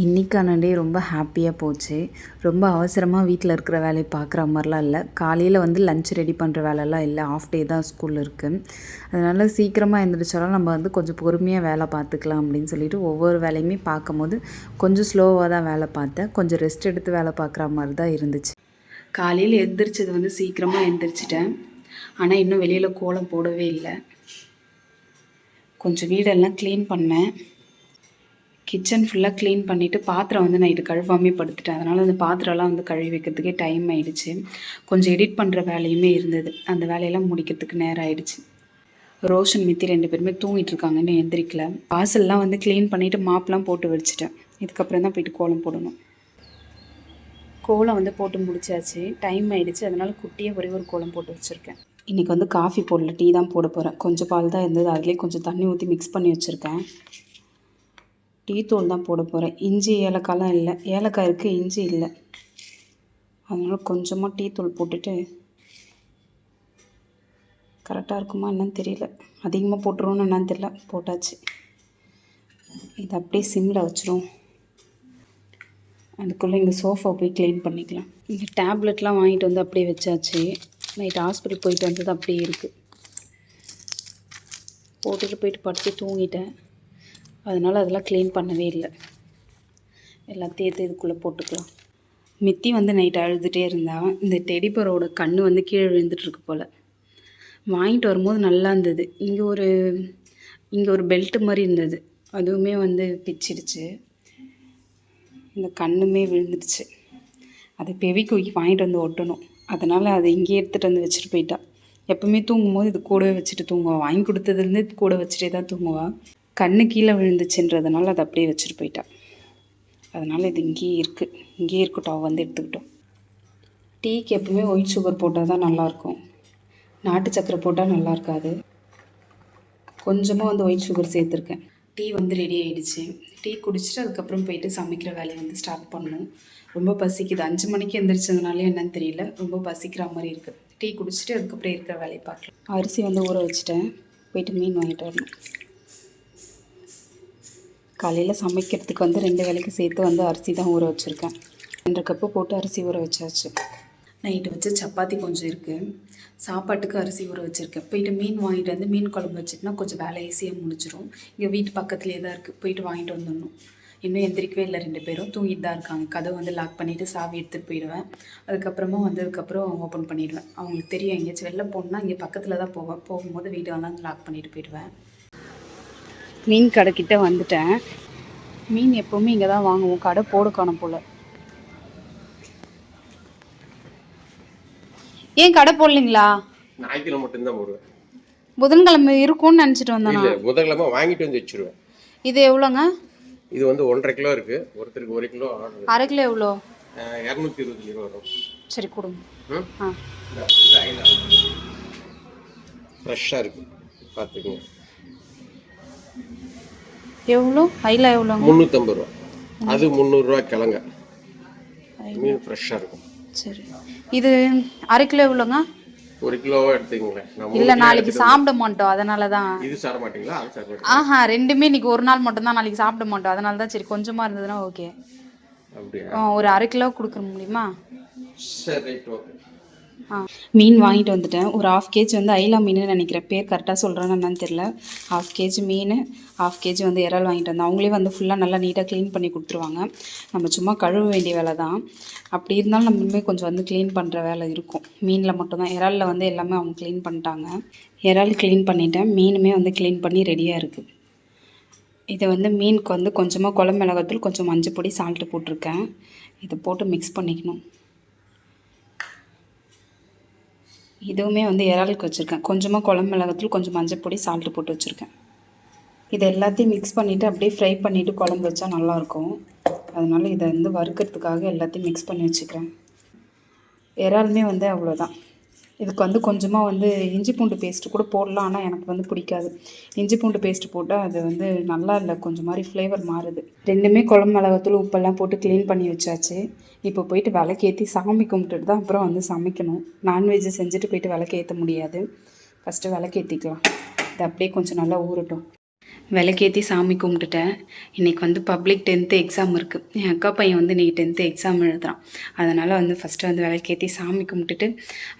இன்றைக்கான டே ரொம்ப ஹாப்பியாக போச்சு. ரொம்ப அவசரமாக வீட்டில் இருக்கிற வேலையை பார்க்குற மாதிரிலாம் இல்லை. காலையில் வந்து லஞ்ச் ரெடி பண்ணுற வேலைலாம் இல்லை. ஆஃப் டே தான் ஸ்கூல் இருக்குது. அதனால் சீக்கிரமாக எழுந்திரிச்சாலும் நம்ம வந்து கொஞ்சம் பொறுமையாக வேலை பார்த்துக்கலாம் அப்படின்னு சொல்லிட்டு ஒவ்வொரு வேலையுமே பார்க்கும்போது கொஞ்சம் ஸ்லோவாக தான் வேலை பார்த்தேன். கொஞ்சம் ரெஸ்ட் எடுத்து வேலை பார்க்குற மாதிரி தான் இருந்துச்சு. காலையில் எழுந்திரிச்சது வந்து சீக்கிரமாக எழுந்திரிச்சிட்டேன். ஆனால் இன்னும் வெளியில் கோலம் போடவே இல்லை. கொஞ்சம் வீடெல்லாம் க்ளீன் பண்ணேன். கிச்சன் ஃபுல்லாக க்ளீன் பண்ணிவிட்டு பாத்திரம் வந்து நைட்டு கழுவாமே படுத்துட்டேன். அதனால் அந்த பாத்திரம்லாம் வந்து கழுவி வைக்கிறதுக்கே டைம் ஆகிடுச்சு. கொஞ்சம் எடிட் பண்ணுற வேலையுமே இருந்தது. அந்த வேலையெல்லாம் முடிக்கிறதுக்கு நேரம் ஆகிடுச்சு. ரோஷன் மித்தி 2 பேருமே தூங்கிட்டு இருக்காங்கன்னு எந்திரிக்கல. வாசல்லாம் வந்து க்ளீன் பண்ணிவிட்டு மாப்லாம் போட்டு வச்சுட்டேன். இதுக்கப்புறம் தான் போயிட்டு கோலம் போடணும். கோலம் வந்து போட்டு முடிச்சாச்சு. டைம் ஆகிடுச்சு. அதனால் குட்டியாக ஒரே ஒரு கோலம் போட்டு வச்சுருக்கேன். இன்றைக்கி வந்து காஃபி போடல, டீ தான் போட போகிறேன். கொஞ்சம் பால் தான் இருந்தது. அதிலே கொஞ்சம் தண்ணி ஊற்றி மிக்ஸ் பண்ணி வச்சுருக்கேன். டீ தூள் தான் போட போகிறேன். இஞ்சி ஏலக்காய்லாம் இல்லை. ஏலக்காய் இருக்குது, இஞ்சி இல்லை. அதனால் கொஞ்சமாக டீ தூள் போட்டுட்டு கரெக்டாக இருக்குமா என்னன்னு தெரியல. அதிகமாக போட்டுருவோன்னு என்னன்னு தெரியல. போட்டாச்சு. இது அப்படியே சிம்மில் வச்சிரும். அதுக்குள்ளே இங்கே சோஃபா போய் க்ளீன் பண்ணிக்கலாம். இங்கே டேப்லெட்லாம் வாங்கிட்டு வந்து அப்படியே வச்சாச்சு. நைட் ஹாஸ்பிட்டல் போயிட்டு வந்தது அப்படியே இருக்குது. போட்டுட்டு போயிட்டு படுத்து தூங்கிட்டேன். அதனால் அதெல்லாம் க்ளீன் பண்ணவே இல்லை. எல்லாத்தையும் எடுத்து இதுக்குள்ளே போட்டுக்கலாம். மித்தி வந்து நைட் அழுதுகிட்டே இருந்தான். இந்த டெடிபரோட கண் வந்து கீழே விழுந்துட்டுருக்கு போல். வாங்கிட்டு வரும்போது நல்லா இருந்தது. இங்கே ஒரு பெல்ட்டு மாதிரி இருந்தது. அதுவுமே வந்து பிச்சிடுச்சு. இந்த கண்ணுமே விழுந்துடுச்சு. அதை பெவிக்குக்கி வாங்கிட்டு வந்து ஒட்டணும். அதனால் அதை இங்கேயே எடுத்துகிட்டு வந்து வச்சுட்டு போயிட்டா. எப்போவுமே தூங்கும்போது இது கூடவே வச்சுட்டு தூங்குவாள். வாங்கி கொடுத்ததுலேருந்து இது கூட வச்சுட்டே தான் தூங்குவாள். கண்ணு கீழே விழுந்துச்சுன்றதுனால அதை அப்படியே வச்சுட்டு போயிட்டா. அதனால் இது இங்கேயே இருக்கட்டும். அவள் வந்து எடுத்துக்கிட்டோம். டீக்கு எப்பவுமே ஒயிட் சுகர் போட்டால் தான் நல்லாயிருக்கும். நாட்டு சக்கரை போட்டால் நல்லா இருக்காது. கொஞ்சமாக வந்து ஒயிட் சுகர் சேர்த்துருக்கேன். டீ வந்து ரெடி ஆகிடுச்சு. டீ குடிச்சிட்டு அதுக்கப்புறம் போயிட்டு சமைக்கிற வேலையை வந்து ஸ்டார்ட் பண்ணணும். ரொம்ப பசிக்குது. 5 மணிக்கு எந்திரிச்சதுனாலே என்னன்னு தெரியல, ரொம்ப பசிக்கிற மாதிரி இருக்குது. டீ குடிச்சிட்டு அதுக்கப்புறம் இருக்கிற வேலையை பார்க்கலாம். அரிசி வந்து ஊற வச்சுட்டேன். போயிட்டு மீன் வாங்கிட்டு வரணும். காலையில் சமைக்கிறதுக்கு வந்து 2 வேலைக்கு சேர்த்து வந்து அரிசி தான் ஊற வச்சுருக்கேன். 2 கப்பு போட்டு அரிசி ஊற வச்சாச்சு. நைட்டு வச்சு சப்பாத்தி கொஞ்சம் இருக்குது. சாப்பாட்டுக்கு அரிசி ஊற வச்சுருக்கேன். போயிட்டு மீன் வாங்கிட்டு வந்து மீன் குழம்பு வச்சுட்டுனா கொஞ்சம் வேலை ஈஸியாக முடிச்சிடும். இங்கே வீட்டு பக்கத்துலேயே தான் இருக்குது. போயிட்டு வாங்கிட்டு வந்துடணும். இன்னும் எந்திரிக்கவே இல்லை. 2 பேரும் தூங்கிட்டு தான் இருக்காங்க. கதவை வந்து லாக் பண்ணிவிட்டு சாவி எடுத்துகிட்டு போயிடுவேன். அதுக்கப்புறமா வந்ததுக்கப்புறம் ஓப்பன் பண்ணிவிடுவேன். அவங்களுக்கு தெரியும் எங்கேயாச்சும் வெளில போகணுன்னா இங்கே பக்கத்தில் தான் போவேன். போகும்போது வீட்டெல்லாம் லாக் பண்ணிவிட்டு போயிடுவேன். மீன் கடைக்கிட்ட வந்துட்டேன். மீன் எப்போவுமே இங்கே தான் வாங்குவோம். கடை போடு காணும் போல். ஏன் கடை போடலீங்களா? ஞாயிற்றுக்கிழமை மட்டும்தான் போடுவேன். புதன்கிழமை இருக்கும்னு நினச்சிட்டு வந்தேன். இல்லை, புதன்கிழமை வாங்கிட்டு வந்து வச்சுருவேன். இது எவ்வளோங்க? இது வந்து 1.5 கிலோ இருக்குது. ஒருத்தருக்கு 1 கிலோ ஆர்டர். 1/2 கிலோ எவ்வளோ? 220 ரூபா வரும். சரி கொடுங்க. ஃப்ரெஷ்ஷாக இருக்குது, பார்த்துக்குங்க. எவ்வளோ? ஐலா எவ்வளோ? 350 ரூபா. அது 300 ரூபா கிழங்க. மீன் ஃப்ரெஷ்ஷாக இருக்கும். சரி, இது 1/2 கிலோ எவ்வளோங்க? 1 கிலோவாக எடுத்துக்கங்களேன். இல்லை, நாளைக்கு சாப்பிட மாட்டோம். அதனால தான். இது சாப்பிட மாட்டீங்களா? அது சாப்பிட மாட்டீங்களா? ஆஹா, ரெண்டுமே இன்னைக்கு ஒரு நாள் மட்டும் தான். நாளைக்கு சாப்பிட மாட்டோம். அதனால தான் சரி, கொஞ்சமாக இருந்ததுன்னா ஓகே. அப்படியா? ஒரு 1/2 கிலோ கொடுக்க முடியுமா? சரி, ரைட், ஓகே. மீன் வாங்கிட்டு வந்துட்டேன். ஒரு 1/2 கேஜி வந்து ஐலா மீன் நினைக்கிறேன். பேர் கரெக்டாக சொல்கிறேன்னு என்னன்னு தெரியல. 1/2 கேஜி மீன், 1/2 கேஜி வந்து இறால் வாங்கிட்டு வந்தேன். அவங்களே வந்து ஃபுல்லாக நல்லா நீட்டாக க்ளீன் பண்ணி கொடுத்துருவாங்க. நம்ம சும்மா கழுவ வேண்டிய வேலை தான். அப்படி இருந்தாலும் நம்மளுமே கொஞ்சம் வந்து க்ளீன் பண்ணுற வேலை இருக்கும். மீனில் மட்டும்தான். இறாலில் வந்து எல்லாமே அவங்க க்ளீன் பண்ணிட்டாங்க. இறால் க்ளீன் பண்ணிட்டேன். மீனுமே வந்து க்ளீன் பண்ணி ரெடியாக இருக்குது. இதை வந்து மீனுக்கு வந்து கொஞ்சமாக குழம்பு மிளகாத்தூள், கொஞ்சம் மஞ்சள் பொடி, சால்ட்டு போட்டிருக்கேன். இதை போட்டு மிக்ஸ் பண்ணிக்கணும். இதுவுமே வந்து இறாலுக்கு வச்சுருக்கேன். கொஞ்சமாக குழம்பு மிளகாத்தூள், கொஞ்சம் மஞ்சள் பொடி, சால்ட்டு போட்டு வச்சுருக்கேன். இதை எல்லாத்தையும் மிக்ஸ் பண்ணிவிட்டு அப்படியே ஃப்ரை பண்ணிவிட்டு குழம்பு வச்சா நல்லாயிருக்கும். அதனால் இதை வந்து வறுக்கிறதுக்காக எல்லாத்தையும் மிக்ஸ் பண்ணி வச்சுக்கிறேன். இறாலுமே வந்து அவ்வளோதான். இதுக்கு வந்து கொஞ்சமாக வந்து இஞ்சி பூண்டு பேஸ்ட்டு கூட போடலாம். ஆனால் எனக்கு வந்து பிடிக்காது. இஞ்சி பூண்டு பேஸ்ட்டு போட்டால் அது வந்து நல்லா இல்லை, கொஞ்சம் மாதிரி ஃப்ளேவர் மாறுது. 2மே குழம்பு மிளகாத்தூள், உப்பெல்லாம் போட்டு க்ளீன் பண்ணி வச்சாச்சு. இப்போ போயிட்டு விளக்கேற்றி சாமி கும்பிட்டுட்டு தான் அப்புறம் வந்து சமைக்கணும். நான்வெஜ்ஜு செஞ்சுட்டு போயிட்டு விளக்கேற்ற முடியாது. ஃபஸ்ட்டு விளக்கேற்றிக்கலாம். இது அப்படியே கொஞ்சம் நல்லா ஊறட்டும். விளக்கேற்றி சாமி கும்பிட்டுட்டேன். இன்றைக்கி வந்து பப்ளிக் 10th எக்ஸாம் இருக்குது. என் அக்கா பையன் வந்து இன்றைக்கி 10th எக்ஸாம் எழுதுறான். அதனால் வந்து ஃபஸ்ட்டு வந்து விளக்கேற்றி சாமி கும்பிட்டுட்டு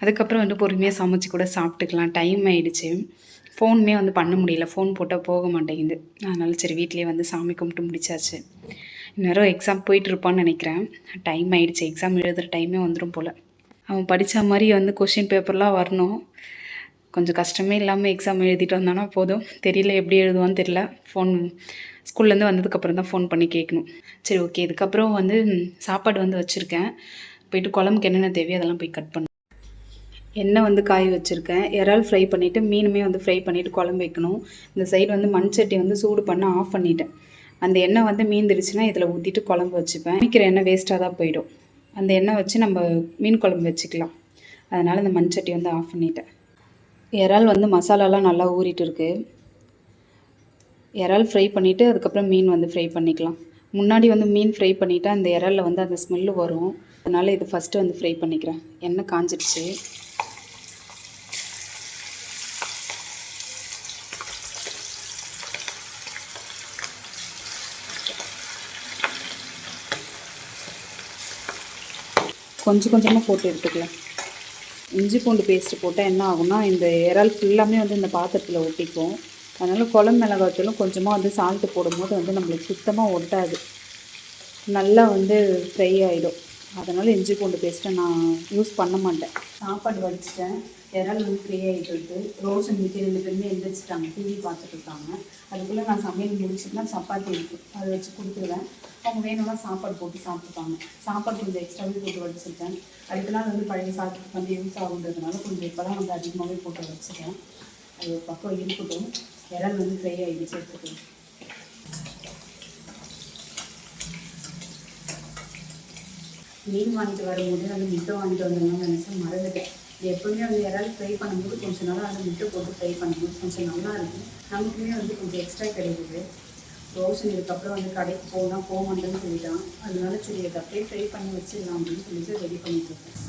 அதுக்கப்புறம் வந்து பொறுமையாக சமைச்சு கூட சாப்பிட்டுக்கலாம். டைம் ஆகிடுச்சு. ஃபோனுமே வந்து பண்ண முடியல. ஃபோன் போட்டால் போக மாட்டேங்குது. அதனால் சரி வீட்லேயே வந்து சாமி கும்பிட்டு முடிச்சாச்சு. இந்நேரம் எக்ஸாம் போயிட்டுருப்பான்னு நினைக்கிறேன். டைம் ஆகிடுச்சு. எக்ஸாம் எழுதுகிற டைமே வந்துடும் போல். அவன் படித்த மாதிரி வந்து கொஷின் பேப்பர்லாம் வரணும். கொஞ்சம் கஷ்டமே இல்லாமல் எக்ஸாம் எழுதிட்டு வந்தானா போதும். தெரியல எப்படி எழுதுவான்னு தெரியல. ஸ்கூல்லேருந்து வந்ததுக்கப்புறம் தான் ஃபோன் பண்ணி கேட்கணும். சரி ஓகே. இதுக்கப்புறம் வந்து சாப்பாடு வந்து வச்சுருக்கேன். போயிட்டு குழம்புக்கு என்னென்ன தேவையோ அதெல்லாம் போய் கட் பண்ணணும். எண்ணெய் வந்து காய வச்சுருக்கேன். இறால் ஃப்ரை பண்ணிவிட்டு மீனுமே வந்து ஃப்ரை பண்ணிவிட்டு குழம்பு வைக்கணும். இந்த சைடு வந்து மண் சட்டி வந்து சூடு பண்ண ஆஃப் பண்ணிட்டேன். அந்த எண்ணெய் வந்து மீந்துருச்சுன்னா இதில் ஊற்றிட்டு குழம்பு வச்சுப்பேன். வைக்கிற எண்ணெய் வேஸ்ட்டாக தான் போயிடும். அந்த எண்ணெய் வச்சு நம்ம மீன் குழம்பு வச்சுக்கலாம். அதனால் இந்த மண் சட்டி வந்து ஆஃப் பண்ணிட்டேன். இறால் வந்து மசாலாலாம் நல்லா ஊறிட்டு இருக்குது. இறால் ஃப்ரை பண்ணிவிட்டு அதுக்கப்புறம் மீன் வந்து ஃப்ரை பண்ணிக்கலாம். முன்னாடி வந்து மீன் ஃப்ரை பண்ணிவிட்டு அந்த இறாலில் வந்து அந்த ஸ்மெல்லு வரும். அதனால் இது ஃபஸ்ட்டு வந்து ஃப்ரை பண்ணிக்கிறேன். எண்ணெய் காஞ்சிடுச்சு. கொஞ்சம் கொஞ்சமாக போட்டு எடுத்துக்கலாம். இஞ்சி பூண்டு பேஸ்ட்டு போட்டால் என்ன ஆகும்னா இந்த இறால் ஃபுல்லாமே வந்து இந்த பாத்திரத்தில் ஒட்டிக்கும். அதனால் குழம்பு மிளகாத்தூளும் கொஞ்சமாக வந்து சால்ட்டு போடும்போது வந்து நம்மளுக்கு சுத்தமாக ஒட்டாது. நல்லா வந்து ஃப்ரை ஆகிடும். அதனால் இஞ்சி பூண்டு பேஸ்ட்டை நான் யூஸ் பண்ண மாட்டேன். சாப்பாடு வடிச்சிட்டேன். இறால் வந்து ஃப்ரை ஆகிட்டு இருக்குது. ரோஷன் வீட்டு 2 பேருமே எழுந்திரிச்சிட்டாங்க. டிவி பார்த்துட்டு இருக்காங்க. அதுக்குள்ளே நான் சமையல் முடிச்சுட்டுனா சப்பாத்தி இருக்குது. அதை வச்சு கொடுத்துருவேன். அவங்க வேணும்னா சாப்பாடு போட்டு சாப்பிட்டுப்பாங்க. சாப்பாடு கொஞ்சம் எக்ஸ்ட்ராவே போட்டு வச்சுருக்கேன். அடுத்த நாள் வந்து பழைய சாப்பாட்டுக்கு வந்து யூஸ் ஆகுன்றதுனால கொஞ்சம் இப்போ தான் வந்து அதிகமாகவே போட்டு வச்சுருக்கேன். அது ஒரு பக்கம் இருக்கட்டும். இறால் வந்து ஃப்ரை ஆகிடுச்சு. எடுத்துக்கலாம். மீன் வாங்கிட்டு வரும்போது அந்த முட்டை வாங்கிட்டு வந்தோம்னா நினச்சா மறந்துட்டேன். எப்போவுமே வந்து இறால் ஃப்ரை பண்ணும்போது கொஞ்சம் நாளாக வந்து முட்டை போட்டு ஃப்ரை பண்ணும்போது கொஞ்சம் நல்லா இருக்கும். நமக்குமே வந்து கொஞ்சம் எக்ஸ்ட்ரா கிடைக்குது. ரோஷன் இதுக்கப்புறம் வந்து கடைக்கு போக மாட்டேன்னு சொல்லிட்டான். அதனால சரி அதை அப்படியே ஃப்ரை பண்ணி வச்சிடலாம் அப்படின்னு சொல்லிட்டு ரெடி பண்ணிட்டு இருக்கேன்.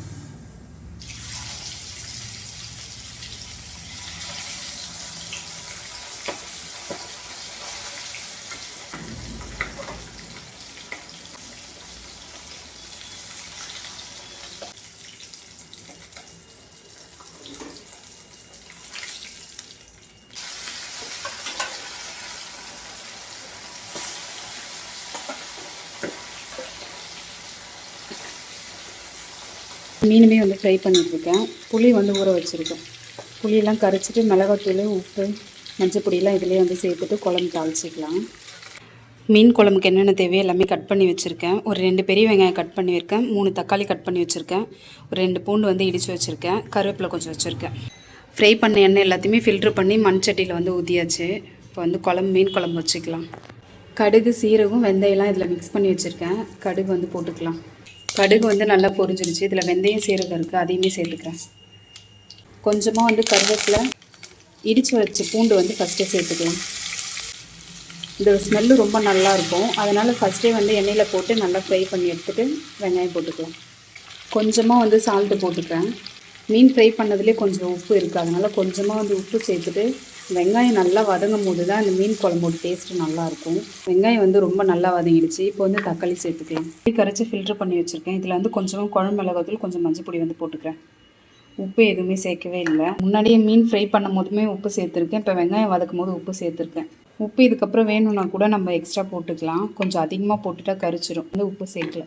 மீனுமே வந்து ஃப்ரை பண்ணிட்டுருக்கேன். புளி வந்து ஊற வச்சுருக்கேன். புளியெல்லாம் கரைச்சிட்டு மிளகாத்தூள், உப்பு, மஞ்சள் பொடியெல்லாம் இதிலே வந்து சேர்த்துட்டு குழம்பு தாளிச்சிக்கலாம். மீன் குழம்புக்கு என்னென்ன தேவையோ எல்லாமே கட் பண்ணி வச்சுருக்கேன். ஒரு 2 பெரிய வெங்காயம் கட் பண்ணியிருக்கேன். 3 தக்காளி கட் பண்ணி வச்சுருக்கேன். ஒரு 2 பூண்டு வந்து இடித்து வச்சுருக்கேன். கருவேப்பிலை கொஞ்சம் வச்சுருக்கேன். ஃப்ரை பண்ண எண்ணெய் எல்லாத்தையுமே ஃபில்ட்ரு பண்ணி மண் சட்டியில் வந்து ஊற்றியாச்சு. இப்போ வந்து மீன் குழம்பு வச்சுக்கலாம். கடுகு, சீரகம், வெந்தயம்லாம் இதில் மிக்ஸ் பண்ணி வச்சுருக்கேன். கடுகு வந்து போட்டுக்கலாம். கடுகு வந்து நல்லா பொரிஞ்சிருச்சு. இதில் வெந்தயம், சீரகம் இருக்குது. அதையுமே சேர்த்துக்கிறேன். கொஞ்சமாக வந்து கருவேப்பிலை, இடித்து வச்ச பூண்டு வந்து ஃபஸ்ட்டே சேர்த்துக்கலாம். இந்த ஸ்மெல்லு ரொம்ப நல்லாயிருக்கும். அதனால் ஃபஸ்ட்டே வந்து எண்ணெயில் போட்டு நல்லா ஃப்ரை பண்ணி எடுத்துகிட்டு வெங்காயம் போட்டுக்கலாம். கொஞ்சமாக வந்து சால்ட்டு போட்டுக்கிறேன். மீன் ஃப்ரை பண்ணதுலேயே கொஞ்சம் உப்பு இருக்குது. அதனால் கொஞ்சமாக வந்து உப்பு சேர்த்துட்டு வெங்காயம் நல்லா வதங்கும் போது தான் அந்த மீன் குழம்போட டேஸ்ட்டு நல்லாயிருக்கும். வெங்காயம் வந்து ரொம்ப நல்லா வதங்கிடுச்சு. இப்போ வந்து தக்காளி சேர்த்துக்கலாம். கரைச்சி ஃபில்ட்ரு பண்ணி வச்சுருக்கேன். இதில் வந்து கொஞ்சமாக குழம்பு மிளகாத்தூள், கொஞ்சம் மஞ்சள் பொடி வந்து போட்டுக்கிறேன். உப்பு எதுவுமே சேர்க்கவே இல்லை. முன்னாடியே மீன் ஃப்ரை பண்ணும் போதுமே உப்பு சேர்த்துருக்கேன். இப்போ வெங்காயம் வதக்கும் போது உப்பு சேர்த்துருக்கேன். உப்பு இதுக்கப்புறம் வேணும்னா கூட நம்ம எக்ஸ்ட்ரா போட்டுக்கலாம். கொஞ்சம் அதிகமாக போட்டுட்டா கரிச்சிடும். வந்து உப்பு சேர்க்கல.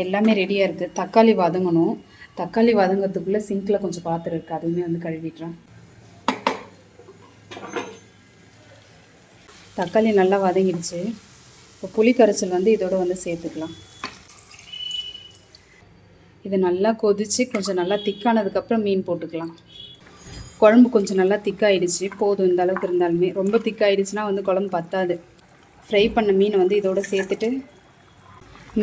எல்லாமே ரெடியாக இருக்குது. தக்காளி வதங்கணும். தக்காளி வதங்கிறதுக்குள்ளே சிங்கில் கொஞ்சம் பாத்திரம் இருக்குது. அதுவுமே வந்து கழுவிடுறேன். தக்காளி நல்லா வதங்கிடுச்சு. இப்போ புளி கரைச்சல் வந்து இதோட வந்து சேர்த்துக்கலாம். இது நல்லா கொதித்து கொஞ்சம் நல்லா திக்கானதுக்கப்புறம் மீன் போட்டுக்கலாம். குழம்பு கொஞ்சம் நல்லா திக்காயிடுச்சு. போதும் இந்த அளவுக்கு இருந்தாலுமே. ரொம்ப திக்காயிடுச்சுன்னா வந்து குழம்பு பத்தாது. ஃப்ரை பண்ண மீன் வந்து இதோட சேர்த்துட்டு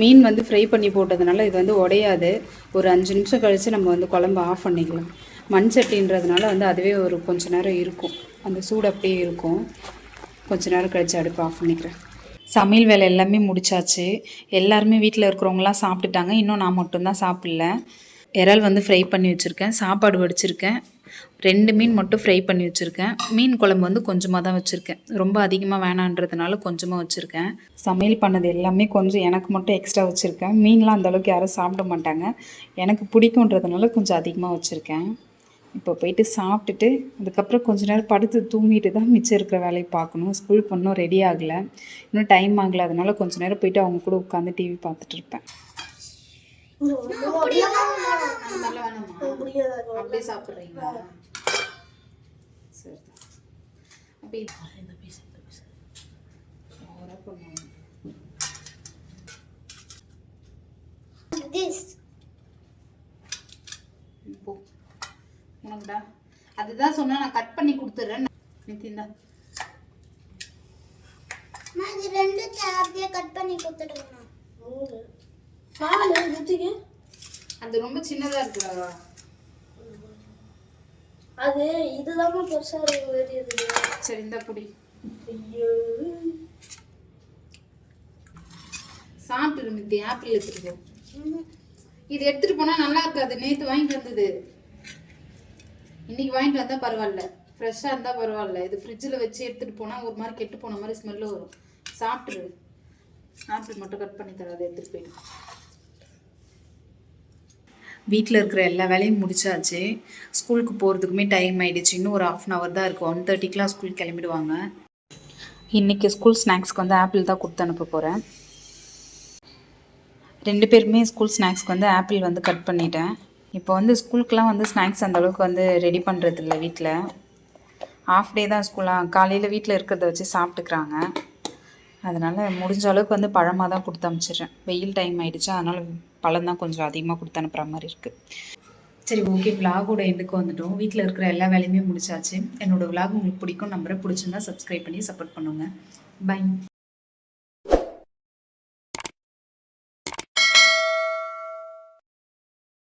மீன் வந்து ஃப்ரை பண்ணி போட்டதுனால இது வந்து உடையாது. ஒரு 5 நிமிஷம் கழித்து நம்ம வந்து குழம்பு ஆஃப் பண்ணிக்கலாம். மண் சட்டின்றதுனால வந்து அதுவே ஒரு கொஞ்சம் நேரம் இருக்கும். அந்த சூடு அப்படியே இருக்கும். கொஞ்சம் நேரம் கழித்து அடுப்பு ஆஃப் பண்ணிக்கிறேன். சமையல் வேலை எல்லாமே முடிச்சாச்சு. எல்லாருமே வீட்டில் இருக்கிறவங்களாம் சாப்பிட்டுட்டாங்க. இன்னும் நான் மட்டும்தான் சாப்பிடல. இறால் வந்து ஃப்ரை பண்ணி வச்சுருக்கேன். சாப்பாடு வடிச்சிருக்கேன். 2 மீன் மட்டும் ஃப்ரை பண்ணி வச்சுருக்கேன். மீன் குழம்பு வந்து கொஞ்சமாக தான் வச்சுருக்கேன். ரொம்ப அதிகமாக வேணான்றதுனால கொஞ்சமாக வச்சுருக்கேன். சமையல் பண்ணது எல்லாமே கொஞ்சம் எனக்கு மட்டும் எக்ஸ்ட்ரா வச்சுருக்கேன். மீன்லாம் அந்தளவுக்கு யாரும் சாப்பிட மாட்டாங்க. எனக்கு பிடிக்குன்றதுனால கொஞ்சம் அதிகமாக வச்சுருக்கேன். இப்போ போயிட்டு சாப்பிட்டுட்டு அதுக்கப்புறம் கொஞ்ச நேரம் படுத்து தூங்கிட்டு தான் மிச்சம் இருக்கிற வேலையை பார்க்கணும். ஸ்கூலுக்கு இன்னும் ரெடி ஆகலை, இன்னும் டைம் ஆகலை. அதனால கொஞ்சம் நேரம் போயிட்டு அவங்க கூட உட்காந்து டிவி பார்த்துட்டு இருப்பேன். அப்படியே சாப்பிட்றீங்களா? சரி. அப்போ இந்த பீஸ் உனக்குடா அதுதான் சொன்னா நான் கட் பண்ணி கொடுத்துட்றேன். நித்தின்தா இது ரெண்டு அப்படியே கட் பண்ணி கொடுத்துடுங்க. பால் ஊத்திக்க. அது ரொம்ப சின்னதா இருக்குடா. அது இதுதான் பெருசா இருக்கு. சரி இந்த புடி. ஐயோ சாப்பிட்டு மித்தி ஆப்பிள் எடுத்துட்டு போ. இது எடுத்துட்டு போனா நல்லா இருக்காது. நேத்து வாங்கிட்டு வந்தது, இன்னைக்கு வாங்கிட்டு வந்தா பரவாயில்ல, ஃப்ரெஷ்ஷா இருந்தா பரவாயில்ல. இது ஃப்ரிட்ஜில் வச்சு எடுத்துட்டு போனா ஒரு மாதிரி கெட்டு போன மாதிரி ஸ்மெல்லு வரும். சாப்பிட்டுரு. ஆப்பிள் மட்டும் கட் பண்ணி தராது, எடுத்துட்டு போயிடும். வீட்டில் இருக்கிற எல்லா வேலையும் முடிச்சாச்சு. ஸ்கூலுக்கு போகிறதுக்குமே டைம் ஆகிடுச்சு. இன்னும் ஒரு 1/2 hour தான் இருக்குது. 1:30க்குலாம் ஸ்கூல் கிளம்பிடுவாங்க. இன்றைக்கி ஸ்கூல் ஸ்நாக்ஸ்க்கு வந்து ஆப்பிள் தான் கொடுத்து அனுப்ப போகிறேன். 2 பேருமே ஸ்கூல் ஸ்நாக்ஸ்க்கு வந்து ஆப்பிள் வந்து கட் பண்ணிட்டேன். இப்போ வந்து ஸ்கூலுக்குலாம் வந்து ஸ்நாக்ஸ் அந்தளவுக்கு வந்து ரெடி பண்ணுறது இல்லை வீட்டில். ஆஃப் டே தான் ஸ்கூலாக, காலையில் வீட்டில் இருக்கிறத வச்சு சாப்பிட்டுக்கிறாங்க. அதனால் முடிஞ்ச அளவுக்கு வந்து பழமாக தான் கொடுத்து அனுப்பிச்சிடுறேன். வெயில் டைம் ஆகிடுச்சு, அதனால் பழம் தான் கொஞ்சம் அதிகமாக கொடுத்து அனுப்புகிற மாதிரி இருக்குது. சரி ஓகே, விலாகோட எண்டுக்கு வந்துட்டோம். வீட்டில் இருக்கிற எல்லா வேலையுமே முடிச்சாச்சு. என்னோடய விலாக் உங்களுக்கு பிடிக்கும் நம்புறேன். பிடிச்சிருந்தா சப்ஸ்கிரைப் பண்ணி சப்போர்ட் பண்ணுங்கள். பை.